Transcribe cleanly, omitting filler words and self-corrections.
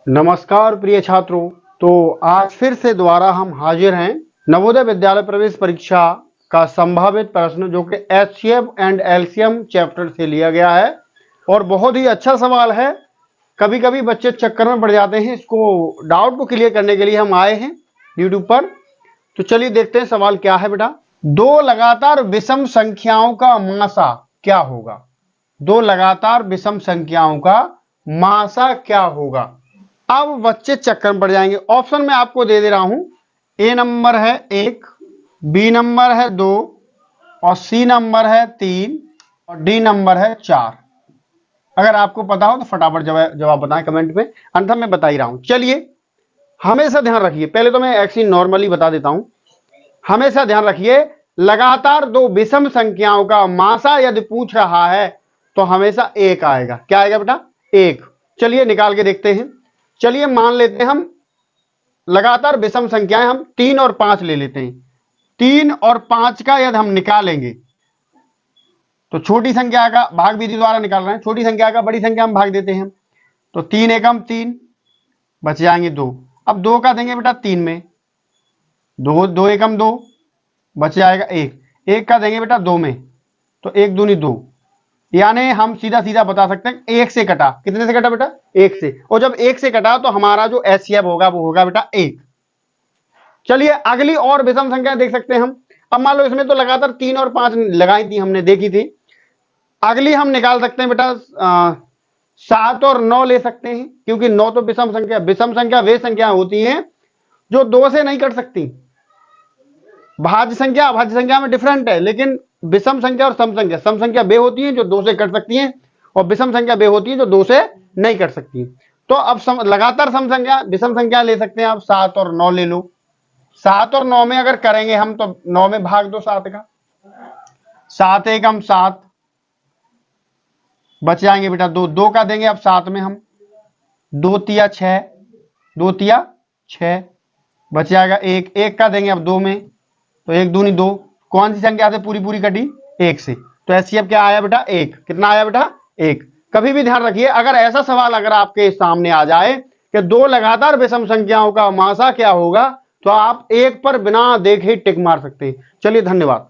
नमस्कार प्रिय छात्रों। तो आज फिर से दोबारा हम हाजिर हैं नवोदय विद्यालय प्रवेश परीक्षा का संभावित प्रश्न जो कि एचसीएफ एंड एलसीएम चैप्टर से लिया गया है और बहुत ही अच्छा सवाल है। कभी कभी बच्चे चक्कर में पड़ जाते हैं, इसको डाउट को क्लियर करने के लिए हम आए हैं यूट्यूब पर। तो चलिए देखते हैं सवाल क्या है बेटा। दो लगातार विषम संख्याओं का मासा क्या होगा? दो लगातार विषम संख्याओं का मासा क्या होगा? अब बच्चे चक्कर में पड़ जाएंगे। ऑप्शन में आपको दे रहा हूं। ए नंबर है 1, बी नंबर है 2 और सी नंबर है 3 और डी नंबर है 4। अगर आपको पता हो तो फटाफट जवाब बताएं कमेंट में, अन्यथा मैं बता ही रहा हूं। चलिए हमेशा ध्यान रखिए, पहले तो मैं एक्चुअली नॉर्मली बता देता हूं। हमेशा ध्यान रखिए, लगातार दो विषम संख्याओं का मासा यदि पूछ रहा है तो हमेशा 1 आएगा। क्या आएगा बेटा? 1। चलिए निकाल के देखते हैं। चलिए मान लेते हैं हम लगातार विषम संख्याएं हम 3 और 5 ले लेते हैं। 3 और 5 का यदि हम निकालेंगे तो छोटी संख्या का भाग विधि द्वारा निकाल रहे हैं, छोटी संख्या का बड़ी संख्या में भाग देते हैं। तो 3 एकम 3, बच जाएंगे 2। अब 2 का देंगे बेटा 3 में, 2 एकम 2, बच जाएगा 1। 1 का देंगे बेटा 2 में, तो 1 दूनी 2। यानी हम सीधा सीधा बता सकते हैं 1 से कटा। कितने से कटा बेटा? 1 से। और जब 1 से कटा तो हमारा जो एचसीएफ होगा वो होगा बेटा 1। चलिए अगली और विषम संख्या देख सकते हैं हम। अब मान लो इसमें तो लगातार 3 और 5 लगाई थी, हमने देखी थी। अगली हम निकाल सकते हैं बेटा 7 और 9 ले सकते हैं, क्योंकि 9 तो विषम संख्या वे संख्या होती हैं जो 2 से नहीं कट सकती। भाज्य संख्या अभाज्य संख्या में डिफरेंट है, लेकिन विषम संख्या और सम संख्या वे होती हैं जो 2 से कट सकती हैं और विषम संख्या वे होती है जो 2 से नहीं कट सकती। तो अब लगातार सम संख्या विषम संख्या ले सकते हैं आप। 7 और 9 ले लो। 7 और 9 में अगर करेंगे हम तो 9 में भाग दो 7 का, 7 एकम 7, बच जाएंगे बेटा 2। 2 का देंगे अब 7 में हम, 2 तिया 6, 2 तिया 6, बच जाएगा 1। 1 का देंगे अब 2 में, तो 1 दूनी 2। कौन सी संख्या से पूरी पूरी कटी? 1 से। तो एचसीएफ क्या आया बेटा? 1। कितना आया बेटा? 1। कभी भी ध्यान रखिए, अगर ऐसा सवाल अगर आपके सामने आ जाए कि दो लगातार विषम संख्याओं का मासा क्या होगा, तो आप 1 पर बिना देखे टिक मार सकते हैं। चलिए धन्यवाद।